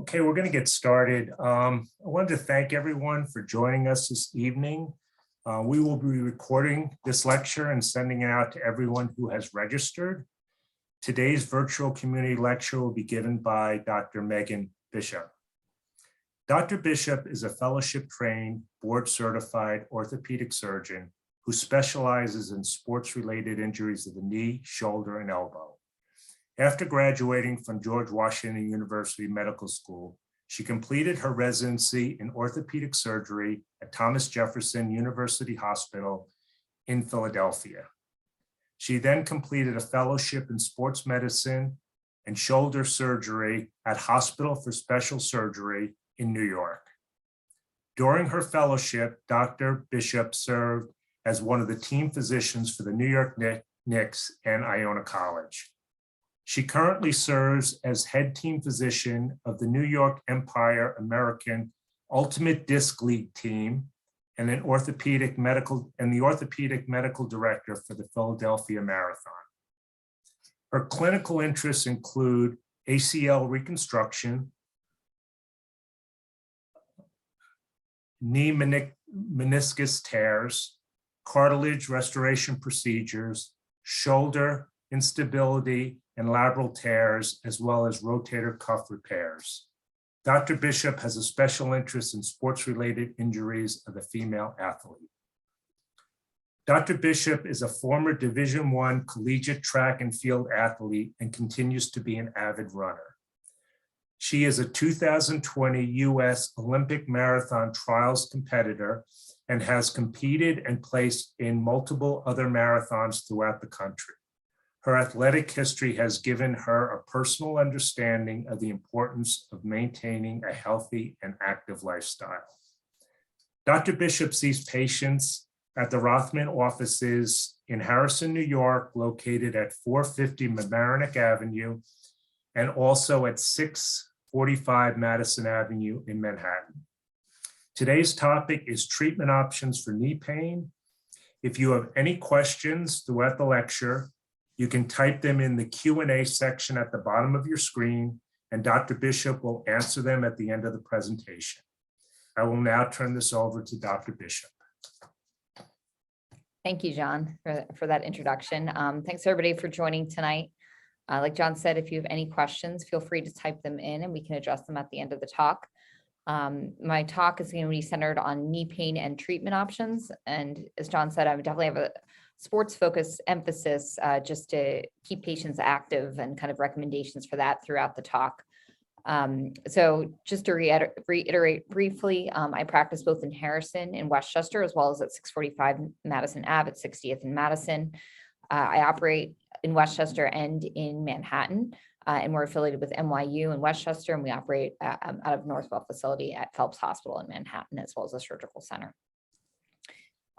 Okay, we're going to get started. I wanted to thank everyone for joining us this evening. We will be recording this lecture and sending it out to everyone who has registered. Today's virtual community lecture will be given by Dr. Meghan Bishop. Dr. Bishop is a fellowship-trained, board-certified orthopedic surgeon who specializes in sports-related injuries of the knee, shoulder, and elbow. After graduating from George Washington University Medical School, she completed her residency in orthopedic surgery at Thomas Jefferson University Hospital in Philadelphia. She then completed a fellowship in sports medicine and shoulder surgery at Hospital for Special Surgery in New York. During her fellowship, Dr. Bishop served as one of the team physicians for the New York Knicks and Iona College. She currently serves as head team physician of the New York Empire American Ultimate Disc League team and the orthopedic medical director for the Philadelphia Marathon. Her clinical interests include ACL reconstruction, knee meniscus tears, cartilage restoration procedures, shoulder instability, and lateral tears, as well as rotator cuff repairs. Dr. Bishop has a special interest in sports-related injuries of the female athlete. Dr. Bishop is a former Division I collegiate track and field athlete and continues to be an avid runner. She is a 2020 U.S. Olympic Marathon Trials competitor and has competed and placed in multiple other marathons throughout the country. Her athletic history has given her a personal understanding of the importance of maintaining a healthy and active lifestyle. Dr. Bishop sees patients at the Rothman offices in Harrison, New York, located at 450 Mamaroneck Avenue, and also at 645 Madison Avenue in Manhattan. Today's topic is treatment options for knee pain. If you have any questions throughout the lecture, you can type them in the Q&A section at the bottom of your screen, and Dr. Bishop will answer them at the end of the presentation. I will now turn this over to Dr. Bishop. Thank you, John, for that introduction. Thanks everybody for joining tonight. Like John said, if you have any questions, feel free to type them in and we can address them at the end of the talk. My talk is going to be centered on knee pain and treatment options. And as John said, I would definitely have a sports focused emphasis just to keep patients active and kind of recommendations for that throughout the talk. So just to reiterate briefly, I practice both in Harrison and Westchester, as well as at 645 Madison Ave at 60th and Madison. I operate in Westchester and in Manhattan, and we're affiliated with NYU in Westchester, and we operate out of Northwell facility at Phelps Hospital in Manhattan, as well as a surgical center.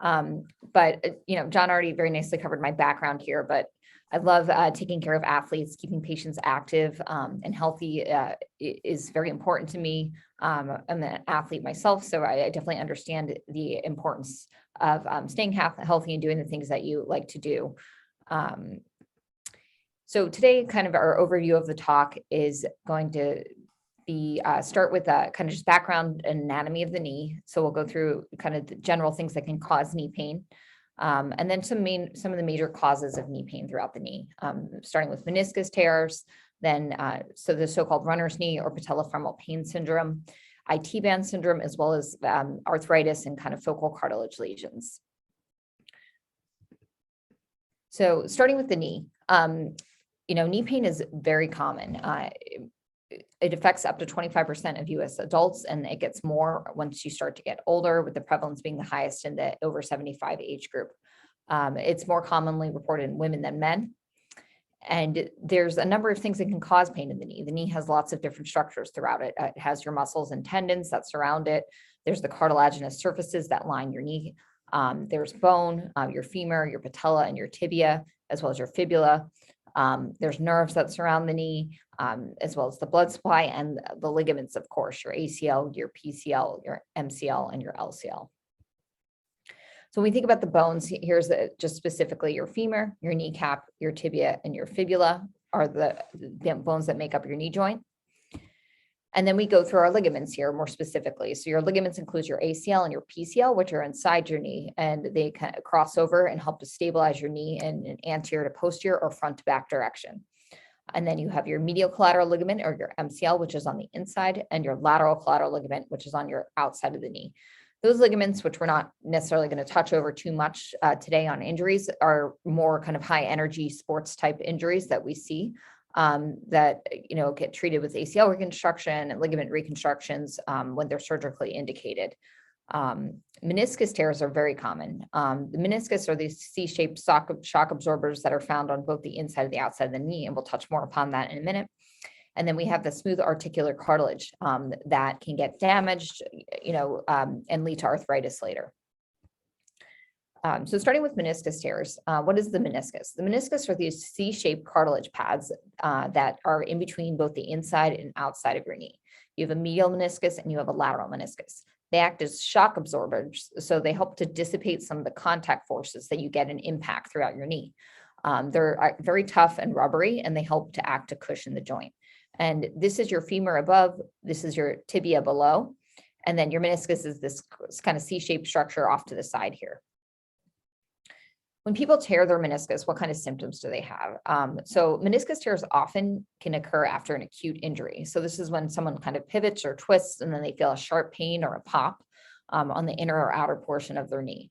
But John already very nicely covered my background here, but I love taking care of athletes. Keeping patients active and healthy is very important to me. I'm an athlete myself, so I definitely understand the importance of staying healthy and doing the things that you like to do. So today, kind of our overview of the talk is going to be start with kind of just background and anatomy of the knee. So we'll go through kind of the general things that can cause knee pain. And then some of the major causes of knee pain throughout the knee, starting with meniscus tears, then so the so-called runner's knee or patellofemoral pain syndrome, IT band syndrome, as well as arthritis and kind of focal cartilage lesions. So starting with the knee, knee pain is very common. It affects up to 25% of US adults, and it gets more once you start to get older, with the prevalence being the highest in the over 75 age group. It's more commonly reported in women than men. And there's a number of things that can cause pain in the knee. The knee has lots of different structures throughout it. It has your muscles and tendons that surround it. There's the cartilaginous surfaces that line your knee. There's bone, your femur, your patella, and your tibia, as well as your fibula. There's nerves that surround the knee, as well as the blood supply and the ligaments, of course, your ACL, your PCL, your MCL, and your LCL. So when we think about the bones, here's just specifically your femur, your kneecap, your tibia, and your fibula are the bones that make up your knee joint. And then we go through our ligaments here more specifically. So your ligaments includes your ACL and your PCL, which are inside your knee, and they kind of cross over and help to stabilize your knee in an anterior to posterior or front to back direction. And then you have your medial collateral ligament, or your MCL, which is on the inside, and your lateral collateral ligament, which is on your outside of the knee. Those ligaments, which we're not necessarily going to touch over too much today on injuries, are more kind of high energy sports type injuries that we see that get treated with ACL reconstruction and ligament reconstructions when they're surgically indicated. Meniscus tears are very common. The meniscus are these C-shaped shock absorbers that are found on both the inside and the outside of the knee, and we'll touch more upon that in a minute. And then we have the smooth articular cartilage that can get damaged, and lead to arthritis later. So starting with meniscus tears, what is the meniscus? The meniscus are these C-shaped cartilage pads that are in between both the inside and outside of your knee. You have a medial meniscus and you have a lateral meniscus. They act as shock absorbers, so they help to dissipate some of the contact forces that you get in impact throughout your knee. They're very tough and rubbery, and they help to act to cushion the joint. And this is your femur above, this is your tibia below, and then your meniscus is this kind of C-shaped structure off to the side here. When people tear their meniscus, what kind of symptoms do they have? So meniscus tears often can occur after an acute injury. So this is when someone kind of pivots or twists and then they feel a sharp pain or a pop on the inner or outer portion of their knee.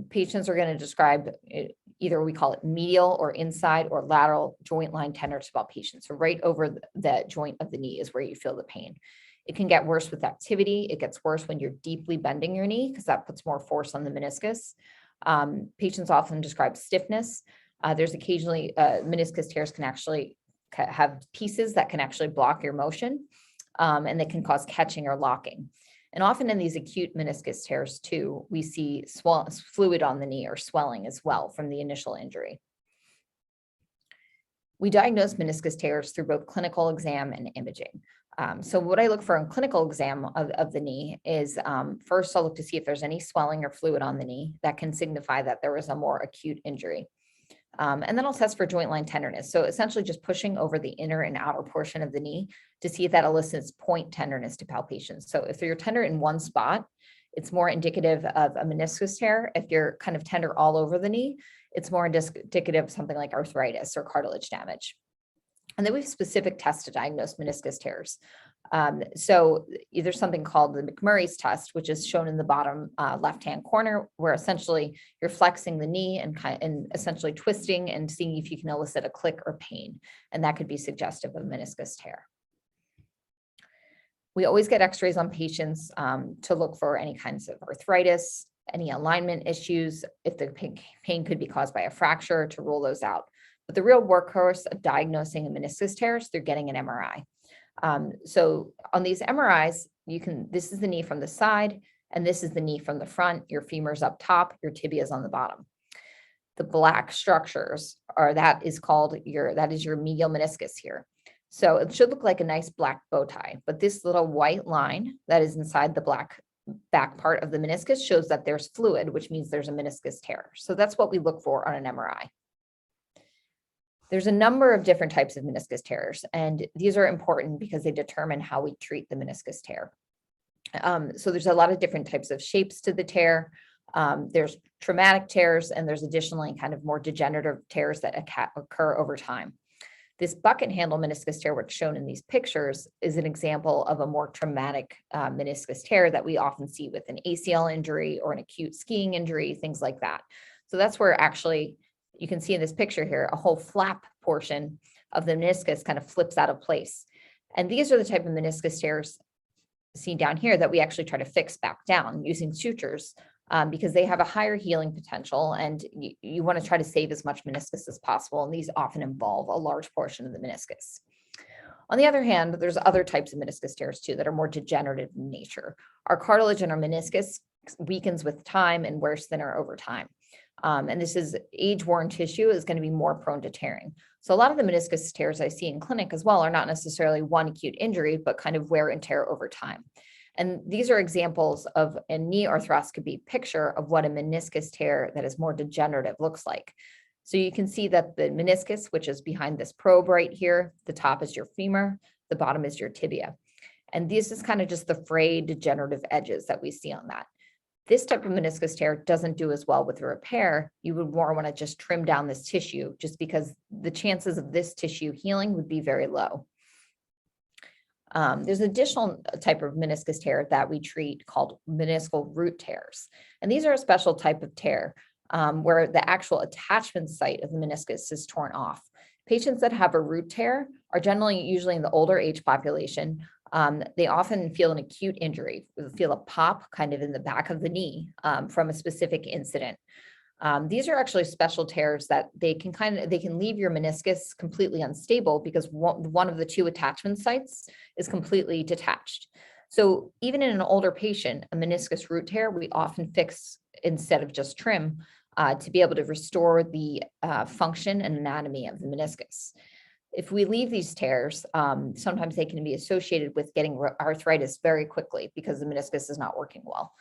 Patients are going to describe either we call it medial or inside or lateral joint line tenderness about patients. So right over the joint of the knee is where you feel the pain. It can get worse with activity. It gets worse when you're deeply bending your knee because that puts more force on the meniscus. Patients often describe stiffness. There's occasionally meniscus tears can actually have pieces that can actually block your motion, and they can cause catching or locking. And often in these acute meniscus tears too, we see fluid on the knee or swelling as well from the initial injury. We diagnose meniscus tears through both clinical exam and imaging. So what I look for in clinical exam of the knee is first I'll look to see if there's any swelling or fluid on the knee that can signify that there was a more acute injury. And then I'll test for joint line tenderness. So essentially just pushing over the inner and outer portion of the knee to see if that elicits point tenderness to palpation. So if you're tender in one spot, it's more indicative of a meniscus tear. If you're kind of tender all over the knee, it's more indicative of something like arthritis or cartilage damage. And then we have specific tests to diagnose meniscus tears. So there's something called the McMurray's test, which is shown in the bottom left-hand corner, where essentially you're flexing the knee and essentially twisting and seeing if you can elicit a click or pain. And that could be suggestive of meniscus tear. We always get x-rays on patients to look for any kinds of arthritis, any alignment issues, if the pain could be caused by a fracture, to rule those out. But the real workhorse of diagnosing a meniscus tears, they're getting an MRI. So on these MRIs, this is the knee from the side, and this is the knee from the front. Your femur's up top, your tibia is on the bottom. The black structures that is your medial meniscus here. So it should look like a nice black bow tie, but this little white line that is inside the black back part of the meniscus shows that there's fluid, which means there's a meniscus tear. So that's what we look for on an MRI. There's a number of different types of meniscus tears, and these are important because they determine how we treat the meniscus tear. So there's a lot of different types of shapes to the tear. There's traumatic tears, and there's additionally kind of more degenerative tears that occur over time. This bucket handle meniscus tear, what's shown in these pictures, is an example of a more traumatic meniscus tear that we often see with an ACL injury or an acute skiing injury, things like that. So that's where actually you can see in this picture here, a whole flap portion of the meniscus kind of flips out of place. And these are the type of meniscus tears seen down here that we actually try to fix back down using sutures because they have a higher healing potential, and you want to try to save as much meniscus as possible. And these often involve a large portion of the meniscus. On the other hand, there's other types of meniscus tears too that are more degenerative in nature. Our cartilage and our meniscus weakens with time and wears thinner over time. And this is age-worn tissue is going to be more prone to tearing. So a lot of the meniscus tears I see in clinic as well are not necessarily one acute injury, but kind of wear and tear over time. And these are examples of a knee arthroscopy picture of what a meniscus tear that is more degenerative looks like. So you can see that the meniscus, which is behind this probe right here, the top is your femur, the bottom is your tibia. And this is kind of just the frayed degenerative edges that we see on that. This type of meniscus tear doesn't do as well with a repair. You would more want to just trim down this tissue just because the chances of this tissue healing would be very low. There's an additional type of meniscus tear that we treat called meniscal root tears. And these are a special type of tear where the actual attachment site of the meniscus is torn off. Patients that have a root tear are generally usually in the older age population. They often feel an acute injury, feel a pop kind of in the back of the knee from a specific incident. These are actually special tears that they can leave your meniscus completely unstable because one of the two attachment sites is completely detached. So even in an older patient, a meniscus root tear, we often fix instead of just trim to be able to restore the function and anatomy of the meniscus. If we leave these tears, sometimes they can be associated with getting arthritis very quickly because the meniscus is not working well.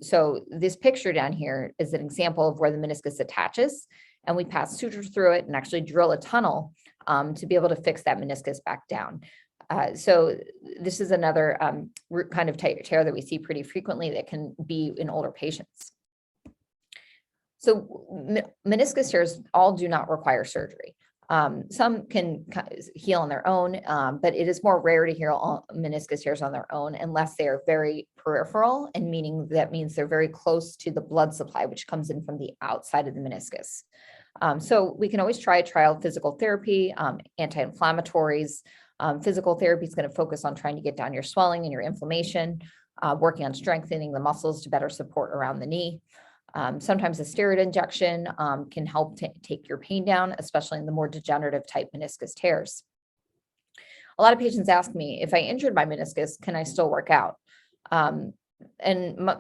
So this picture down here is an example of where the meniscus attaches, and we pass sutures through it and actually drill a tunnel to be able to fix that meniscus back down. So this is another kind of tear that we see pretty frequently that can be in older patients. So meniscus tears all do not require surgery. Some can heal on their own, but it is more rare to heal meniscus tears on their own unless they are very peripheral, and that means they're very close to the blood supply, which comes in from the outside of the meniscus. So we can always try a trial physical therapy, anti-inflammatories. Physical therapy is going to focus on trying to get down your swelling and your inflammation, working on strengthening the muscles to better support around the knee. Sometimes a steroid injection can help take your pain down, especially in the more degenerative type meniscus tears. A lot of patients ask me, if I injured my meniscus, can I still work out? And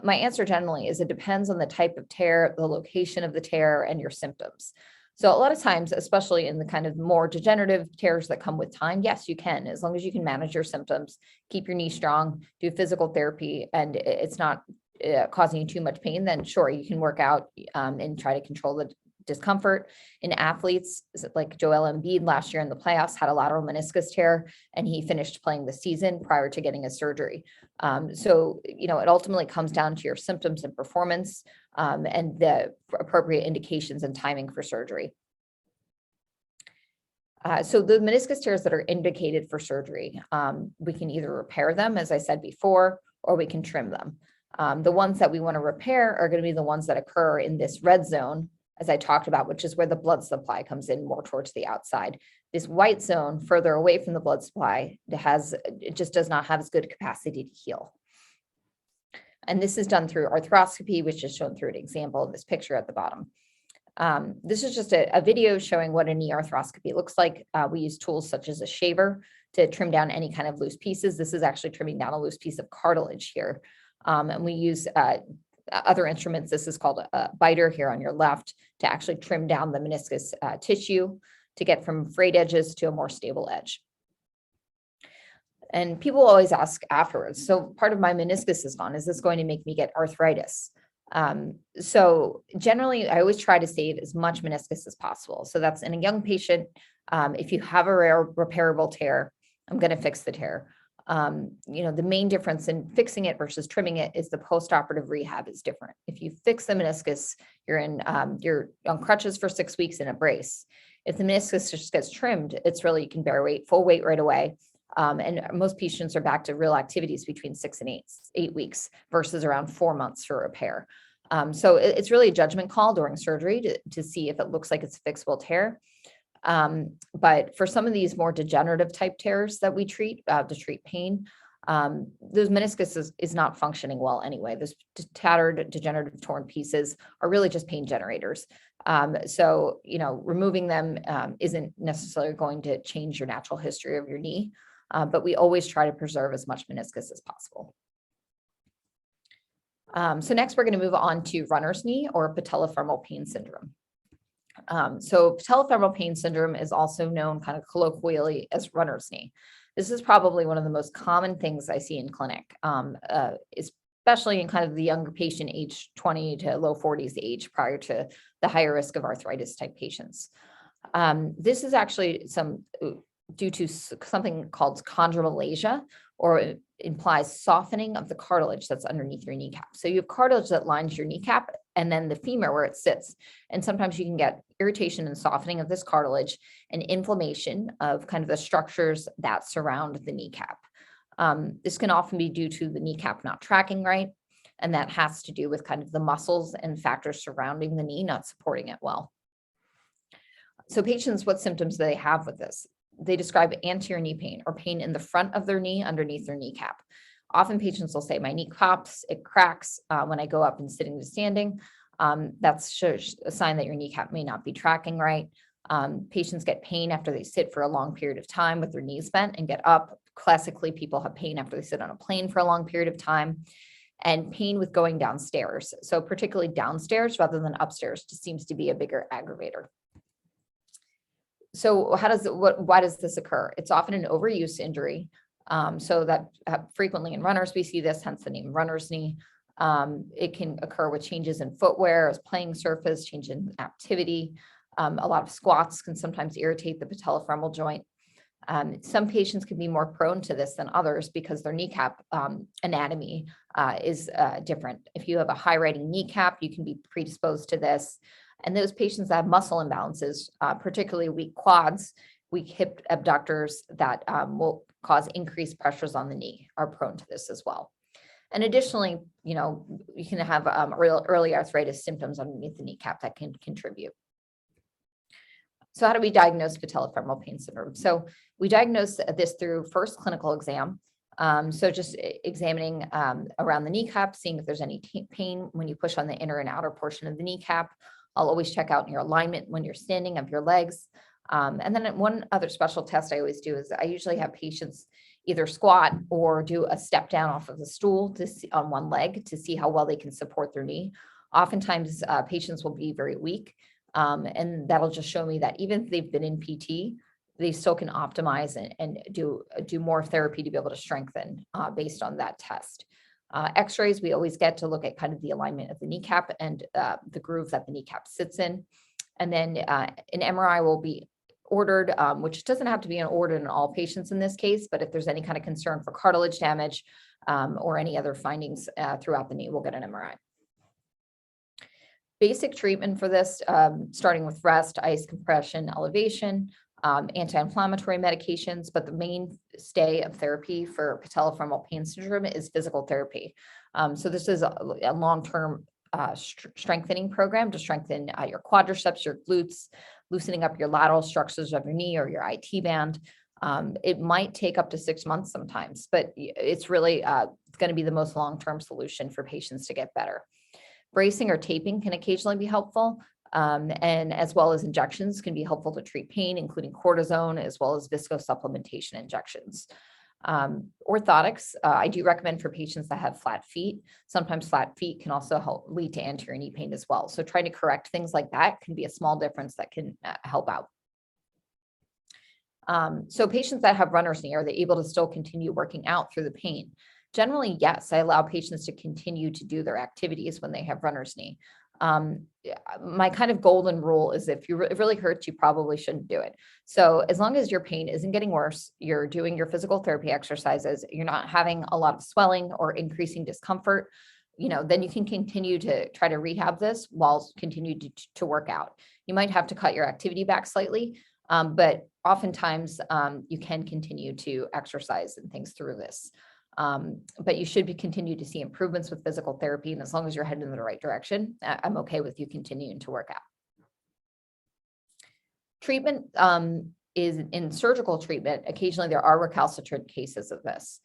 my answer generally is it depends on the type of tear, the location of the tear, and your symptoms. So a lot of times, especially in the kind of more degenerative tears that come with time, yes, you can, as long as you can manage your symptoms, keep your knee strong, do physical therapy, and it's not causing you too much pain, then sure, you can work out and try to control the discomfort. In athletes, like Joel Embiid last year in the playoffs had a lateral meniscus tear, and he finished playing the season prior to getting a surgery. So, it ultimately comes down to your symptoms and performance and the appropriate indications and timing for surgery. So the meniscus tears that are indicated for surgery, we can either repair them, as I said before, or we can trim them. The ones that we want to repair are going to be the ones that occur in this red zone, as I talked about, which is where the blood supply comes in more towards the outside. This white zone further away from the blood supply it just does not have as good capacity to heal. And this is done through arthroscopy, which is shown through an example in this picture at the bottom. This is just a video showing what a knee arthroscopy looks like. We use tools such as a shaver to trim down any kind of loose pieces. This is actually trimming down a loose piece of cartilage here. And we use other instruments. This is called a biter here on your left to actually trim down the meniscus tissue to get from frayed edges to a more stable edge. And people always ask afterwards, so part of my meniscus is gone. Is this going to make me get arthritis? So generally, I always try to save as much meniscus as possible. So that's in a young patient. If you have a rare repairable tear, I'm going to fix the tear. The main difference in fixing it versus trimming it is the postoperative rehab is different. If you fix the meniscus, you're on crutches for 6 weeks in a brace. If the meniscus just gets trimmed, it's really, you can bear full weight right away. And most patients are back to real activities between 6 and 8 weeks versus around 4 months for repair. So it's really a judgment call during surgery to see if it looks like it's a fixable tear. But for some of these more degenerative type tears that we treat to treat pain, those meniscus is not functioning well anyway. Those tattered, degenerative, torn pieces are really just pain generators. So, removing them isn't necessarily going to change your natural history of your knee, but we always try to preserve as much meniscus as possible. So next, we're going to move on to runner's knee or patellofemoral pain syndrome. So patellofemoral pain syndrome is also known kind of colloquially as runner's knee. This is probably one of the most common things I see in clinic, especially in kind of the younger patient age 20 to low 40s age prior to the higher risk of arthritis type patients. This is actually due to something called chondromalacia or it implies softening of the cartilage that's underneath your kneecap. So you have cartilage that lines your kneecap and then the femur where it sits. And sometimes you can get irritation and softening of this cartilage and inflammation of kind of the structures that surround the kneecap. This can often be due to the kneecap not tracking right. And that has to do with kind of the muscles and factors surrounding the knee not supporting it well. So patients, what symptoms do they have with this? They describe anterior knee pain or pain in the front of their knee underneath their kneecap. Often patients will say, my knee pops, it cracks when I go up and sitting to standing. That's a sign that your kneecap may not be tracking right. Patients get pain after they sit for a long period of time with their knees bent and get up. Classically, people have pain after they sit on a plane for a long period of time, and pain with going downstairs. So particularly downstairs rather than upstairs just seems to be a bigger aggravator. So why does this occur? It's often an overuse injury. So that frequently in runners, we see this, hence the name runner's knee. It can occur with changes in footwear, as playing surface, change in activity. A lot of squats can sometimes irritate the patellofemoral joint. Some patients can be more prone to this than others because their kneecap anatomy is different. If you have a high riding kneecap, you can be predisposed to this. And those patients that have muscle imbalances, particularly weak quads, weak hip abductors that will cause increased pressures on the knee are prone to this as well. And additionally, you can have early arthritis symptoms underneath the kneecap that can contribute. So how do we diagnose patellofemoral pain syndrome? So we diagnose this through first clinical exam. So just examining around the kneecap, seeing if there's any pain when you push on the inner and outer portion of the kneecap. I'll always check out your alignment when you're standing of your legs. And then one other special test I always do is I usually have patients either squat or do a step down off of the stool to see, on one leg to see how well they can support their knee. Oftentimes patients will be very weak. And that'll just show me that even if they've been in PT, they still can optimize and do more therapy to be able to strengthen based on that test. X-rays, we always get to look at kind of the alignment of the kneecap and the groove that the kneecap sits in. And then an MRI will be ordered, which doesn't have to be ordered in all patients in this case, but if there's any kind of concern for cartilage damage or any other findings throughout the knee, we'll get an MRI. Basic treatment for this, starting with rest, ice compression, elevation, anti-inflammatory medications, but the mainstay of therapy for patellofemoral pain syndrome is physical therapy. So this is a long-term strengthening program to strengthen your quadriceps, your glutes, loosening up your lateral structures of your knee or your IT band. It might take up to 6 months sometimes, but it's really going to be the most long-term solution for patients to get better. Bracing or taping can occasionally be helpful. And as well as injections can be helpful to treat pain, including cortisone, as well as viscosupplementation injections. Orthotics, I do recommend for patients that have flat feet. Sometimes flat feet can also help lead to anterior knee pain as well. So trying to correct things like that can be a small difference that can help out. So patients that have runner's knee, are they able to still continue working out through the pain? Generally, yes. I allow patients to continue to do their activities when they have runner's knee. My kind of golden rule is if it really hurts, you probably shouldn't do it. So as long as your pain isn't getting worse, you're doing your physical therapy exercises, you're not having a lot of swelling or increasing discomfort, then you can continue to try to rehab this while continue to work out. You might have to cut your activity back slightly, but oftentimes you can continue to exercise and things through this. But you should continue to see improvements with physical therapy. And as long as you're heading in the right direction, I'm okay with you continuing to work out. Treatment is in surgical treatment. Occasionally there are recalcitrant cases of this.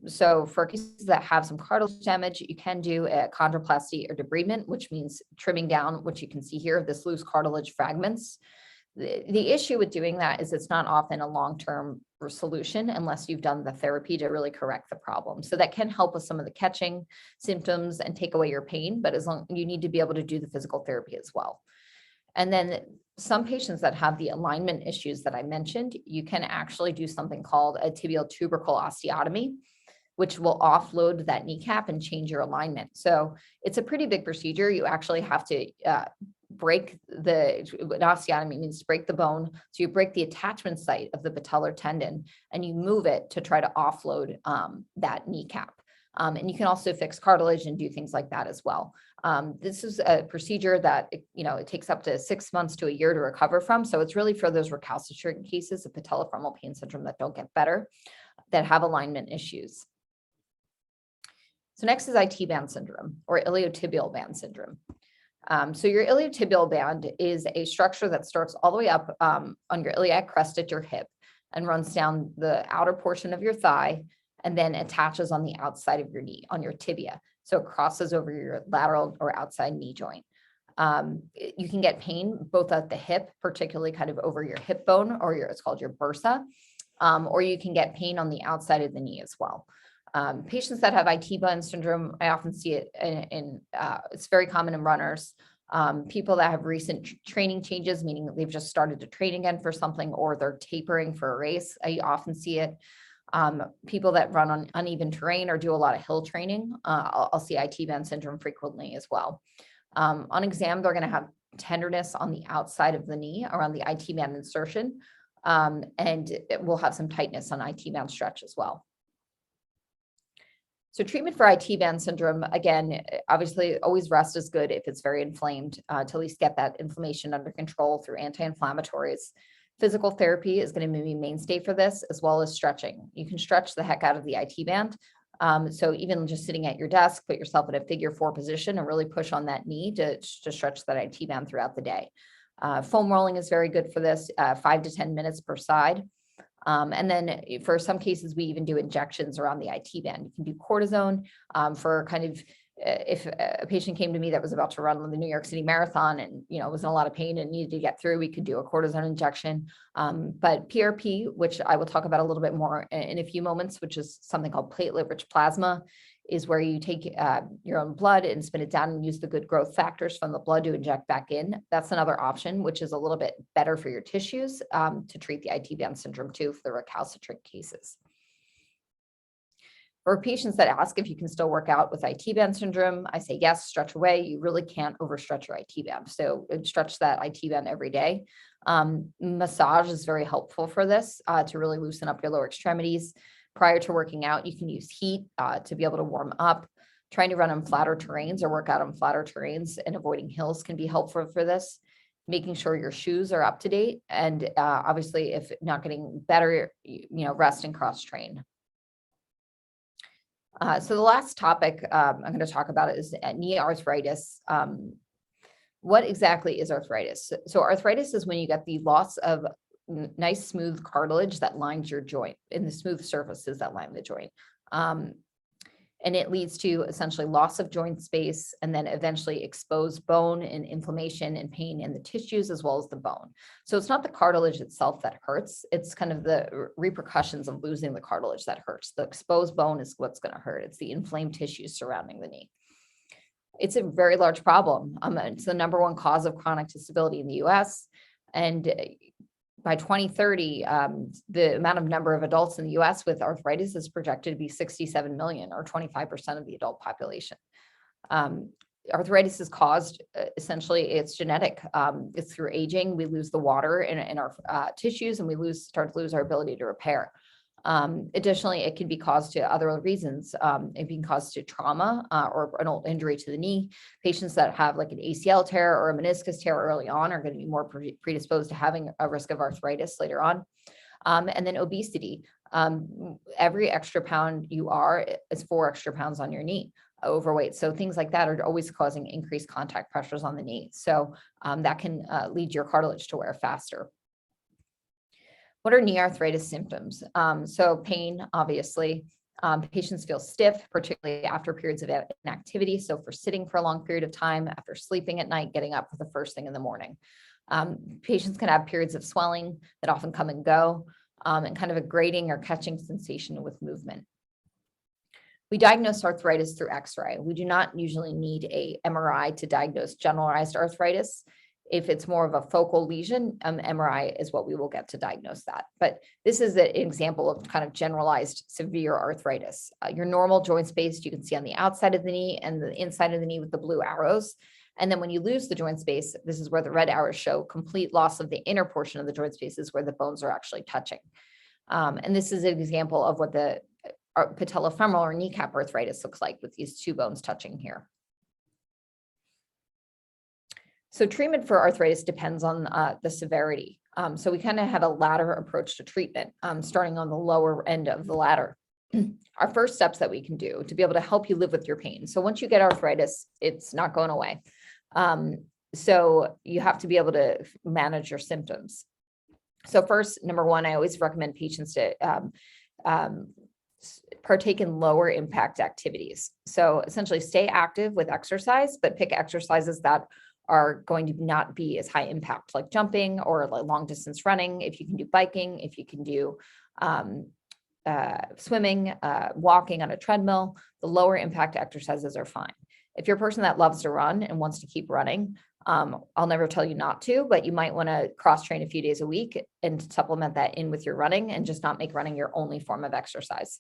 So for cases that have some cartilage damage, you can do a chondroplasty or debridement, which means trimming down, which you can see here, this loose cartilage fragments. The issue with doing that is it's not often a long-term solution unless you've done the therapy to really correct the problem. So that can help with some of the catching symptoms and take away your pain, but you need to be able to do the physical therapy as well. And then some patients that have the alignment issues that I mentioned, you can actually do something called a tibial tubercle osteotomy. which will offload that kneecap and change your alignment. So it's a pretty big procedure. You actually have to break an osteotomy means to break the bone. So you break the attachment site of the patellar tendon and you move it to try to offload that kneecap. And you can also fix cartilage and do things like that as well. This is a procedure that, it takes up to 6 months to a year to recover from. So it's really for those recalcitrant cases of patellofemoral pain syndrome that don't get better, that have alignment issues. So next is IT band syndrome or iliotibial band syndrome. So your iliotibial band is a structure that starts all the way up on your iliac crest at your hip and runs down the outer portion of your thigh and then attaches on the outside of your knee, on your tibia. So it crosses over your lateral or outside knee joint. You can get pain both at the hip, particularly kind of over your hip bone, or it's called your bursa, or you can get pain on the outside of the knee as well. Patients that have IT band syndrome, I often see it it's very common in runners. People that have recent training changes, meaning that they've just started to train again for something, or they're tapering for a race. I often see it. People that run on uneven terrain or do a lot of hill training, I'll see IT band syndrome frequently as well. On exam, they're going to have tenderness on the outside of the knee around the IT band insertion, and we'll have some tightness on IT band stretch as well. So treatment for IT band syndrome, again, obviously always rest is good if it's very inflamed, to at least get that inflammation under control through anti-inflammatories. Physical therapy is going to be a mainstay for this, as well as stretching. You can stretch the heck out of the IT band. So even just sitting at your desk, put yourself in a figure 4 position and really push on that knee to stretch that IT band throughout the day. Foam rolling is very good for this, 5 to 10 minutes per side. And then for some cases, we even do injections around the IT band. You can do cortisone for kind of, if a patient came to me that was about to run the New York City Marathon and, was in a lot of pain and needed to get through, we could do a cortisone injection. But PRP, which I will talk about a little bit more in a few moments, which is something called platelet-rich plasma, is where you take your own blood and spin it down and use the good growth factors from the blood to inject back in. That's another option, which is a little bit better for your tissues to treat the IT band syndrome too for the recalcitrant cases. For patients that ask if you can still work out with IT band syndrome, I say yes, stretch away. You really can't overstretch your IT band. So stretch that IT band every day. Massage is very helpful for this to really loosen up your lower extremities. Prior to working out, you can use heat to be able to warm up. Trying to run on flatter terrains or work out on flatter terrains and avoiding hills can be helpful for this. Making sure your shoes are up to date. And obviously, if not getting better, rest and cross train. So the last topic I'm going to talk about is knee arthritis. What exactly is arthritis? So arthritis is when you get the loss of nice smooth cartilage that lines your joint and the smooth surfaces that line the joint. And it leads to essentially loss of joint space and then eventually exposed bone and inflammation and pain in the tissues as well as the bone. So it's not the cartilage itself that hurts. It's kind of the repercussions of losing the cartilage that hurts. The exposed bone is what's going to hurt. It's the inflamed tissues surrounding the knee. It's a very large problem. It's the #1 cause of chronic disability in the US. And by 2030, the number of adults in the US with arthritis is projected to be 67 million, or 25% of the adult population. Arthritis is caused, essentially, it's genetic. It's through aging. We lose the water in our tissues and we start to lose our ability to repair. Additionally, it can be caused to other reasons. It can cause to trauma or an old injury to the knee. Patients that have like an ACL tear or a meniscus tear early on are going to be more predisposed to having a risk of arthritis later on. And then obesity. Every extra pound you are is 4 extra pounds on your knee. Overweight. So things like that are always causing increased contact pressures on the knee. So that can lead your cartilage to wear faster. What are knee arthritis symptoms? So pain, obviously. Patients feel stiff, particularly after periods of inactivity. So for sitting for a long period of time, after sleeping at night, getting up for the first thing in the morning. Patients can have periods of swelling that often come and go, and kind of a grating or catching sensation with movement. We diagnose arthritis through X-ray. We do not usually need a MRI to diagnose generalized arthritis. If it's more of a focal lesion, MRI is what we will get to diagnose that. But this is an example of kind of generalized severe arthritis. Your normal joint space you can see on the outside of the knee and the inside of the knee with the blue arrows. And then when you lose the joint space, this is where the red arrows show complete loss of the inner portion of the joint spaces where the bones are actually touching. And this is an example of what the patellofemoral or kneecap arthritis looks like with these two bones touching here. So treatment for arthritis depends on the severity. So we kind of have a ladder approach to treatment, starting on the lower end of the ladder. Our first steps that we can do to be able to help you live with your pain. So once you get arthritis, it's not going away. So you have to be able to manage your symptoms. So first, number one, I always recommend patients to partake in lower impact activities. So essentially stay active with exercise, but pick exercises that are going to not be as high impact, like jumping or like long distance running. If you can do biking, if you can do swimming, walking on a treadmill, the lower impact exercises are fine. If you're a person that loves to run and wants to keep running, I'll never tell you not to, but you might want to cross train a few days a week and supplement that in with your running and just not make running your only form of exercise.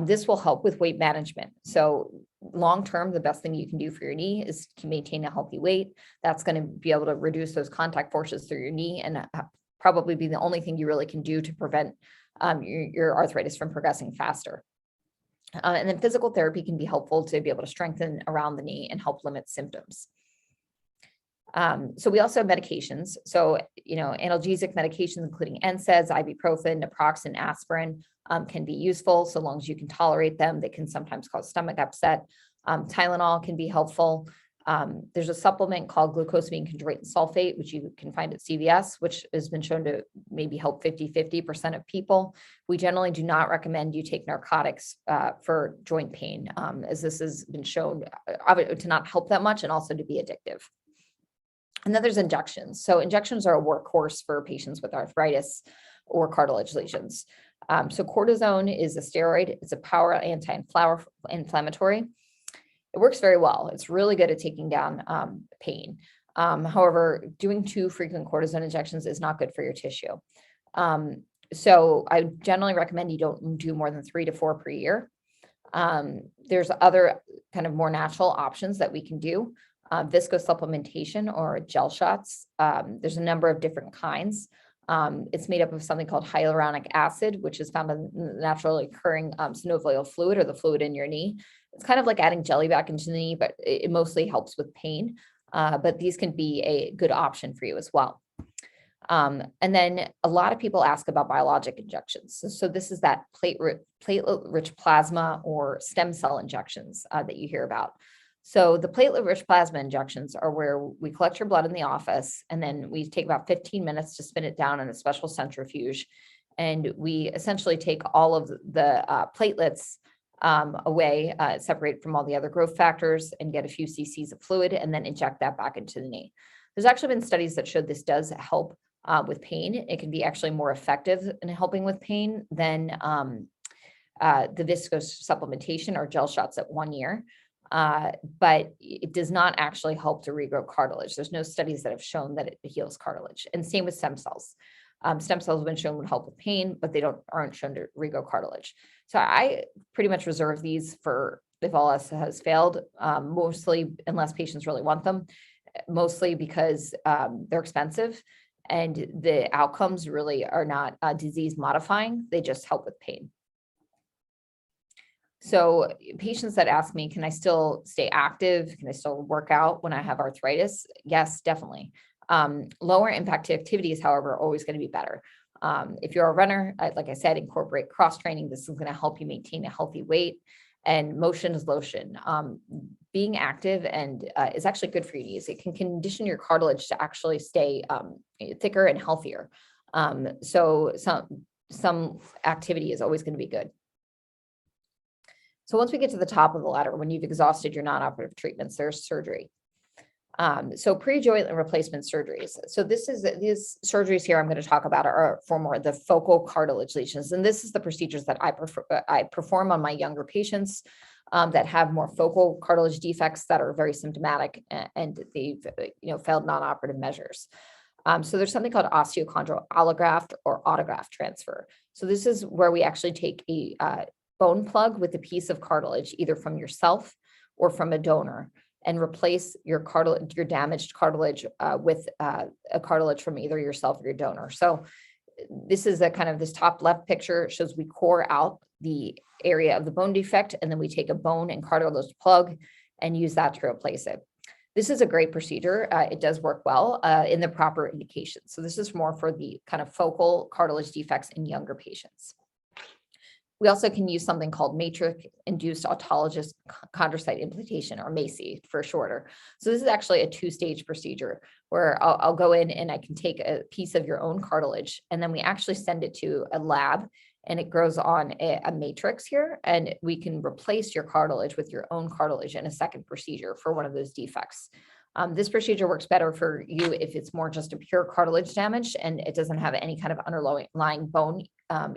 This will help with weight management. So long-term, the best thing you can do for your knee is to maintain a healthy weight. That's going to be able to reduce those contact forces through your knee and probably be the only thing you really can do to prevent your arthritis from progressing faster. And then physical therapy can be helpful to be able to strengthen around the knee and help limit symptoms. So we also have medications. So, analgesic medications, including NSAIDs, ibuprofen, naproxen, aspirin, can be useful so long as you can tolerate them. They can sometimes cause stomach upset. Tylenol can be helpful. There's a supplement called glucosamine chondroitin sulfate, which you can find at CVS, which has been shown to maybe help 50% of people. We generally do not recommend you take narcotics for joint pain, as this has been shown to not help that much and also to be addictive. And then there's injections. So injections are a workhorse for patients with arthritis or cartilage lesions. So cortisone is a steroid. It's a power anti-inflammatory. It works very well. It's really good at taking down pain. However, doing too frequent cortisone injections is not good for your tissue. So I generally recommend you don't do more than 3 to 4 per year. There's other kind of more natural options that we can do. Viscose supplementation or gel shots. There's a number of different kinds. It's made up of something called hyaluronic acid, which is found in the naturally occurring synovial fluid or the fluid in your knee. It's kind of like adding jelly back into the knee, but it mostly helps with pain. But these can be a good option for you as well. And then a lot of people ask about biologic injections. So this is that platelet-rich plasma or stem cell injections that you hear about. So the platelet-rich plasma injections are where we collect your blood in the office, and then we take about 15 minutes to spin it down in a special centrifuge. And we essentially take all of the platelets away, separate from all the other growth factors and get a few cc's of fluid and then inject that back into the knee. There's actually been studies that showed this does help with pain. It can be actually more effective in helping with pain than the viscose supplementation or gel shots at 1 year. But it does not actually help to regrow cartilage. There's no studies that have shown that it heals cartilage. And same with stem cells. Stem cells have been shown to help with pain, but they aren't shown to regrow cartilage. So I pretty much reserve these for if all else has failed, mostly unless patients really want them, mostly because they're expensive and the outcomes really are not disease modifying. They just help with pain. So patients that ask me, can I still stay active? Can I still work out when I have arthritis? Yes, definitely. Lower impact activities, however, are always going to be better. If you're a runner, like I said, incorporate cross training. This is going to help you maintain a healthy weight, and motion is lotion. Being active and is actually good for your knees. It can condition your cartilage to actually stay thicker and healthier. So some activity is always going to be good. So once we get to the top of the ladder, when you've exhausted your non-operative treatments, there's surgery. So pre-joint replacement surgeries. So these surgeries here I'm going to talk about are for more the focal cartilage lesions. And this is the procedures that I perform on my younger patients. that have more focal cartilage defects that are very symptomatic, and they've failed non-operative measures. So there's something called osteochondral allograft or autograft transfer. So this is where we actually take a bone plug with a piece of cartilage, either from yourself or from a donor, and replace your cartilage, your damaged cartilage, with a cartilage from either yourself or your donor. So this is a kind of, this top left picture shows we core out the area of the bone defect, and then we take a bone and cartilage plug and use that to replace it. This is a great procedure. It does work well in the proper indication. So this is more for the kind of focal cartilage defects in younger patients. We also can use something called matrix-induced autologous chondrocyte implantation, or MACI for shorter. So this is actually a two-stage procedure where I'll go in and I can take a piece of your own cartilage, and then we actually send it to a lab, and it grows on a matrix here, and we can replace your cartilage with your own cartilage in a second procedure for one of those defects. This procedure works better for you if it's more just a pure cartilage damage and it doesn't have any kind of underlying bone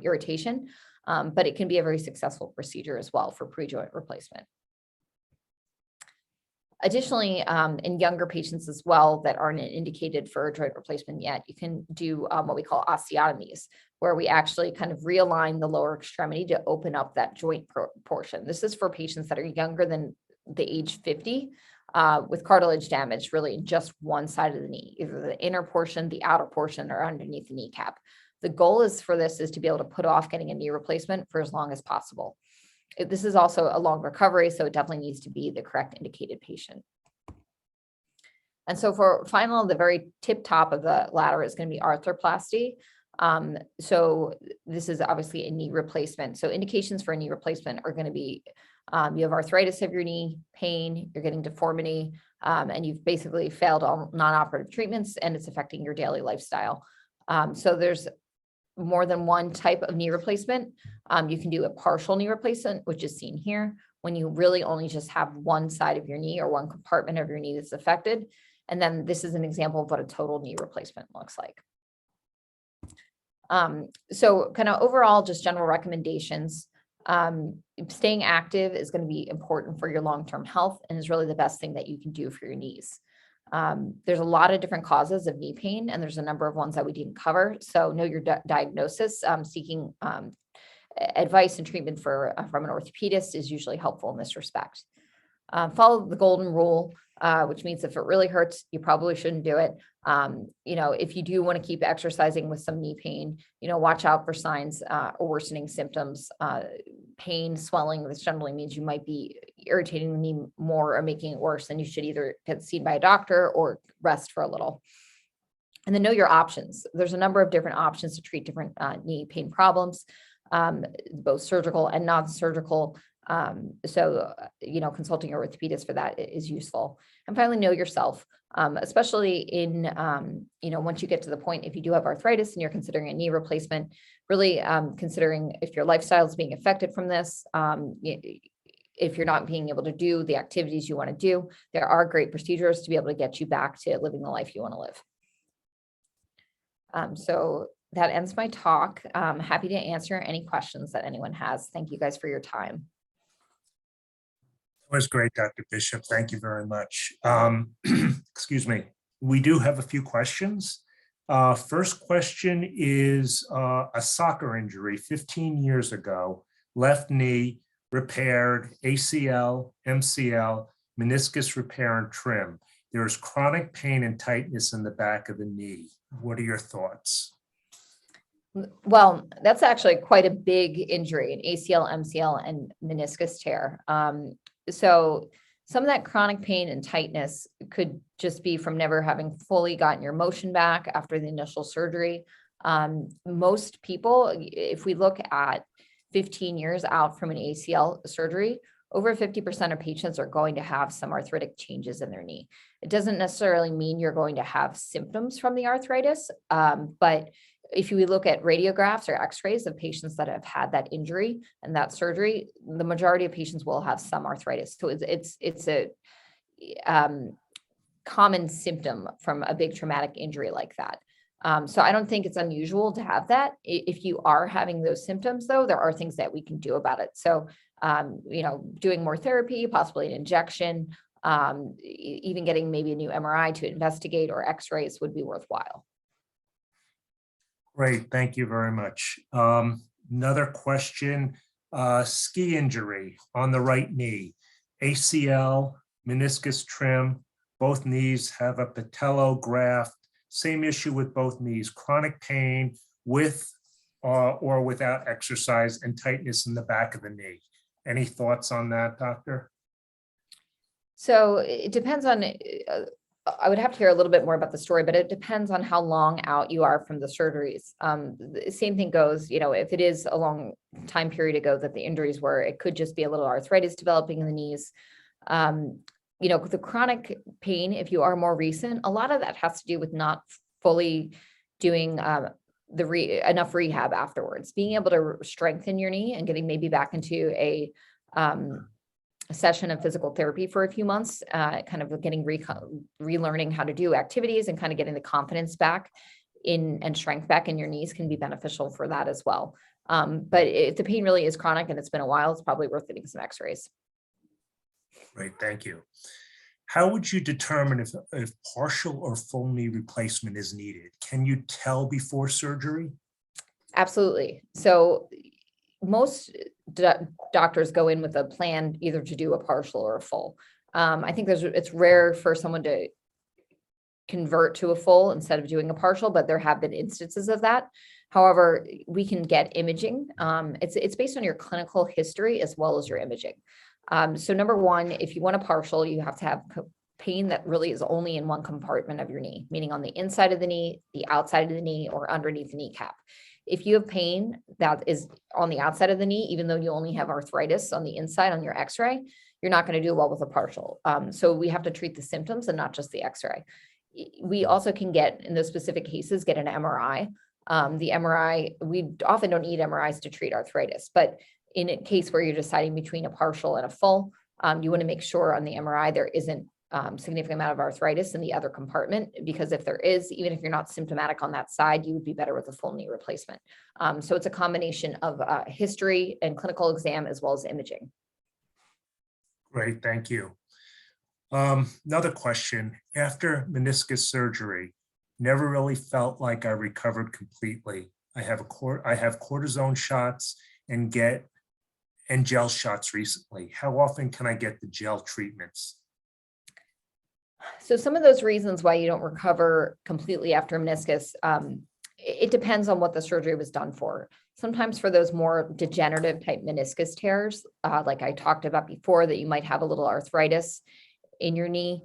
irritation, but it can be a very successful procedure as well for pre-joint replacement. Additionally, in younger patients as well that aren't indicated for joint replacement yet, you can do what we call osteotomies, where we actually kind of realign the lower extremity to open up that joint portion. This is for patients that are younger than the age 50 with cartilage damage really in just one side of the knee, either the inner portion, the outer portion, or underneath the kneecap. The goal is for this is to be able to put off getting a knee replacement for as long as possible. This is also a long recovery, so it definitely needs to be the correct indicated patient. And so for final, the very tip top of the ladder is going to be arthroplasty. So this is obviously a knee replacement. So indications for a knee replacement are going to be you have arthritis of your knee, pain, you're getting deformity, and you've basically failed all non-operative treatments, and it's affecting your daily lifestyle. So there's more than one type of knee replacement. You can do a partial knee replacement, which is seen here, when you really only just have one side of your knee or one compartment of your knee that's affected. And then this is an example of what a total knee replacement looks like. So kind of overall, just general recommendations. Staying active is going to be important for your long-term health and is really the best thing that you can do for your knees. There's a lot of different causes of knee pain, and there's a number of ones that we didn't cover. So know your diagnosis. Seeking advice and treatment from an orthopedist is usually helpful in this respect. Follow the golden rule, which means if it really hurts, you probably shouldn't do it. If you do want to keep exercising with some knee pain, watch out for signs or worsening symptoms. Pain, swelling, this generally means you might be irritating the knee more or making it worse, and you should either get seen by a doctor or rest for a little. And then know your options. There's a number of different options to treat different knee pain problems, both surgical and non-surgical. So consulting your orthopedist for that is useful. And finally, know yourself, especially in, once you get to the point, if you do have arthritis and you're considering a knee replacement, really considering if your lifestyle is being affected from this, if you're not being able to do the activities you want to do, there are great procedures to be able to get you back to living the life you want to live. So that ends my talk. I'm happy to answer any questions that anyone has. Thank you guys for your time. That was great, Dr. Bishop. Thank you very much. Excuse me. We do have a few questions. First question is a soccer injury 15 years ago, left knee, repaired, ACL, MCL, meniscus repair and trim. There is chronic pain and tightness in the back of the knee. What are your thoughts? Well, that's actually quite a big injury, an ACL, MCL, and meniscus tear. So some of that chronic pain and tightness could just be from never having fully gotten your motion back after the initial surgery. Most people, if we look at 15 years out from an ACL surgery, over 50% of patients are going to have some arthritic changes in their knee. It doesn't necessarily mean you're going to have symptoms from the arthritis, but if you look at radiographs or x-rays of patients that have had that injury and that surgery, the majority of patients will have some arthritis. So it's a common symptom from a big traumatic injury like that. So I don't think it's unusual to have that. If you are having those symptoms, though, there are things that we can do about it. So, doing more therapy, possibly an injection, even getting maybe a new MRI to investigate or x-rays would be worthwhile. Great, thank you very much. Another question, ski injury on the right knee, ACL, meniscus trim, both knees have a patella graft, same issue with both knees, chronic pain with or without exercise and tightness in the back of the knee. Any thoughts on that, doctor? So it depends on, I would have to hear a little bit more about the story, but it depends on how long out you are from the surgeries. The same thing goes, if it is a long time period ago that the injuries were, it could just be a little arthritis developing in the knees. The chronic pain, if you are more recent, a lot of that has to do with not fully doing enough rehab afterwards, being able to strengthen your knee and getting maybe back into a session of physical therapy for a few months, kind of getting relearning how to do activities and kind of getting the confidence back in and strength back in your knees can be beneficial for that as well. But if the pain really is chronic and it's been a while, it's probably worth getting some x-rays. Great, thank you. How would you determine if partial or full knee replacement is needed? Can you tell before surgery? Absolutely. So most doctors go in with a plan either to do a partial or a full. I think it's rare for someone to convert to a full instead of doing a partial, but there have been instances of that. However, we can get imaging. It's based on your clinical history as well as your imaging. So number one, if you want a partial, you have to have pain that really is only in one compartment of your knee, meaning on the inside of the knee, the outside of the knee, or underneath the kneecap. If you have pain that is on the outside of the knee, even though you only have arthritis on the inside on your x-ray, you're not going to do well with a partial. So we have to treat the symptoms and not just the x-ray. We also can get, in those specific cases, get an MRI. The MRI, we often don't need MRIs to treat arthritis, but in a case where you're deciding between a partial and a full, you want to make sure on the MRI there isn't significant amount of arthritis in the other compartment, because if there is, even if you're not symptomatic on that side, you would be better with a full knee replacement. So it's a combination of history and clinical exam as well as imaging. Great, thank you. Another question, after meniscus surgery, never really felt like I recovered completely. I have cortisone shots and gel shots recently. How often can I get the gel treatments? So some of those reasons why you don't recover completely after meniscus, it depends on what the surgery was done for. Sometimes for those more degenerative type meniscus tears, like I talked about before, that you might have a little arthritis in your knee,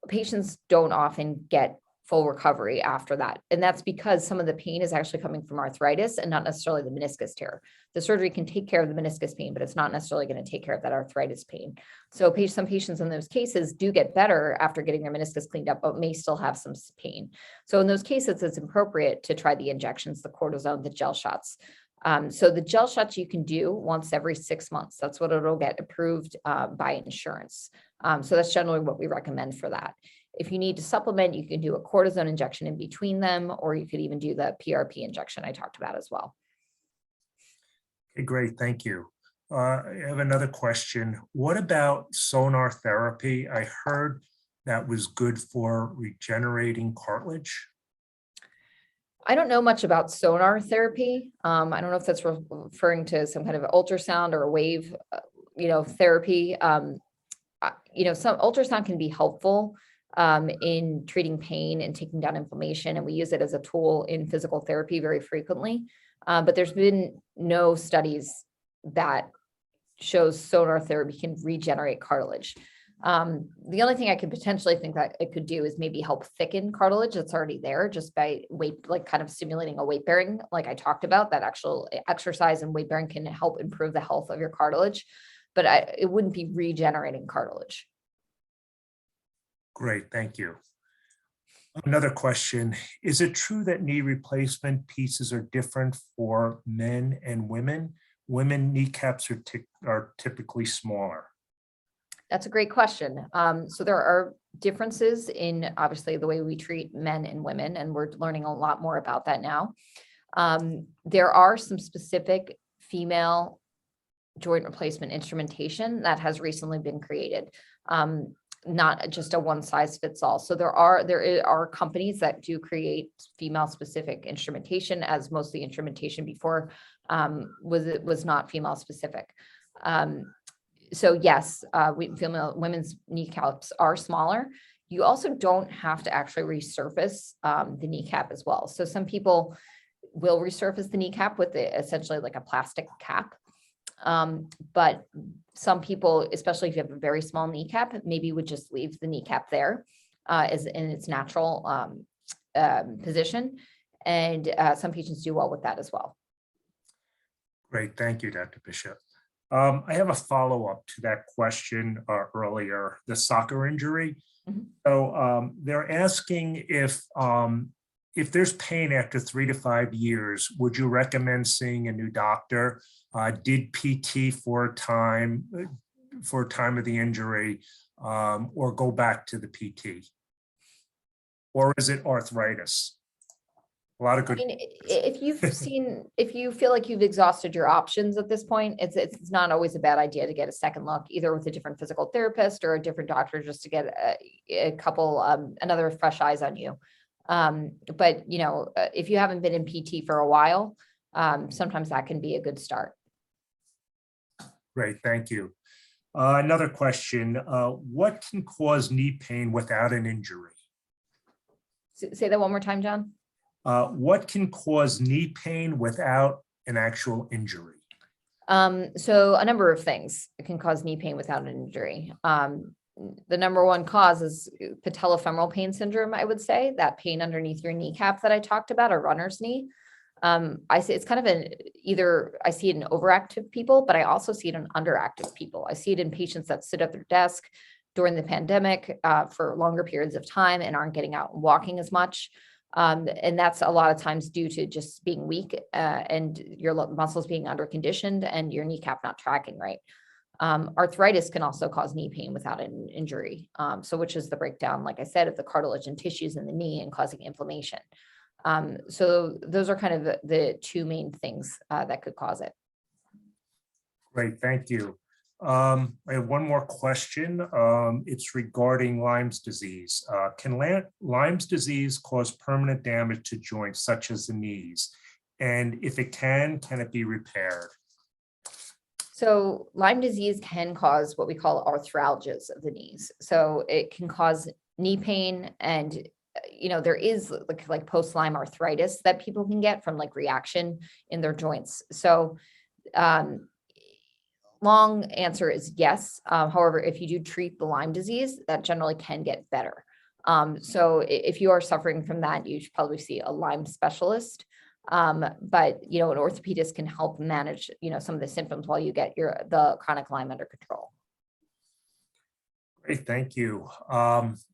patients don't often get full recovery after that. And that's because some of the pain is actually coming from arthritis and not necessarily the meniscus tear. The surgery can take care of the meniscus pain, but it's not necessarily going to take care of that arthritis pain. So some patients in those cases do get better after getting their meniscus cleaned up, but may still have some pain. So in those cases, it's appropriate to try the injections, the cortisone, the gel shots. So the gel shots you can do once every 6 months. That's what it'll get approved by insurance. So that's generally what we recommend for that. If you need to supplement, you can do a cortisone injection in between them, or you could even do the PRP injection I talked about as well. Okay, great, thank you. I have another question. What about sonar therapy? I heard that was good for regenerating cartilage. I don't know much about sonar therapy. I don't know if that's referring to some kind of ultrasound or a wave, therapy. Some ultrasound can be helpful in treating pain and taking down inflammation, and we use it as a tool in physical therapy very frequently. But there's been no studies that shows sonar therapy can regenerate cartilage. The only thing I could potentially think that it could do is maybe help thicken cartilage that's already there just by weight, like kind of stimulating a weight bearing, like I talked about. That actual exercise and weight bearing can help improve the health of your cartilage, but it wouldn't be regenerating cartilage. Great, thank you. Another question, is it true that knee replacement pieces are different for men and women? Women kneecaps are typically smaller. That's a great question. So there are differences in obviously the way we treat men and women, and we're learning a lot more about that now. There are some specific female joint replacement instrumentation that has recently been created. Not just a one size fits all. So there are companies that do create female specific instrumentation, as most of the instrumentation before was not female specific. So yes, women's kneecaps are smaller. You also don't have to actually resurface the kneecap as well. So some people will resurface the kneecap with essentially like a plastic cap. But some people, especially if you have a very small kneecap, maybe would just leave the kneecap there as in its natural position. And some patients do well with that as well. Great, thank you, Dr. Bishop. I have a follow-up to that question earlier, the soccer injury. Mhm. So they're asking if there's pain after 3 to 5 years, would you recommend seeing a new doctor? Did PT for a time of the injury, or go back to the PT? Or is it arthritis? A lot of good. I mean, if you feel like you've exhausted your options at this point, it's not always a bad idea to get a second look, either with a different physical therapist or a different doctor, just to get a couple, another fresh eyes on you. But if you haven't been in PT for a while, sometimes that can be a good start. Great, thank you. Another question, what can cause knee pain without an injury? Say that one more time, John. What can cause knee pain without an actual injury? So a number of things can cause knee pain without an injury. The number one cause is patellofemoral pain syndrome, I would say, that pain underneath your kneecap that I talked about, a runner's knee. I say it's kind of I see it in overactive people, but I also see it in underactive people. I see it in patients that sit at their desk during the pandemic for longer periods of time and aren't getting out and walking as much. And that's a lot of times due to just being weak and your muscles being under conditioned and your kneecap not tracking right. Arthritis can also cause knee pain without an injury. So which is the breakdown, like I said, of the cartilage and tissues in the knee and causing inflammation. So those are kind of the two main things that could cause it. Great, thank you. I have one more question. It's regarding Lyme's disease. Can Lyme's disease cause permanent damage to joints such as the knees? And if it can it be repaired? So Lyme disease can cause what we call arthralgias of the knees. So it can cause knee pain, and there is like post-Lyme arthritis that people can get from like reaction in their joints. So long answer is yes. However, if you do treat the Lyme disease, that generally can get better. So if you are suffering from that, you should probably see a Lyme specialist. But an orthopedist can help manage, some of the symptoms while you get the chronic Lyme under control. Great, thank you.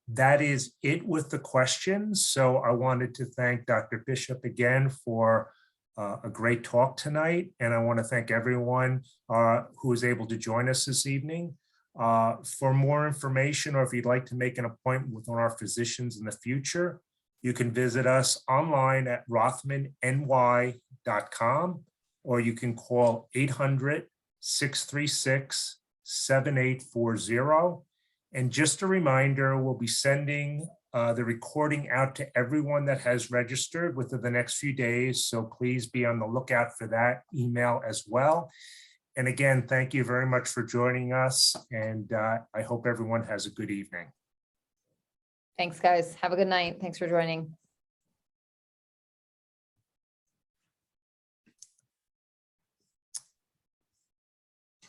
That is it with the questions. So I wanted to thank Dr. Bishop again for a great talk tonight. And I want to thank everyone who was able to join us this evening. For more information, or if you'd like to make an appointment with one of our physicians in the future, you can visit us online at rothmanny.com, or you can call 800-636-7840. And just a reminder, we'll be sending the recording out to everyone that has registered within the next few days. So please be on the lookout for that email as well. And again, thank you very much for joining us. And I hope everyone has a good evening. Thanks, guys. Have a good night. Thanks for joining.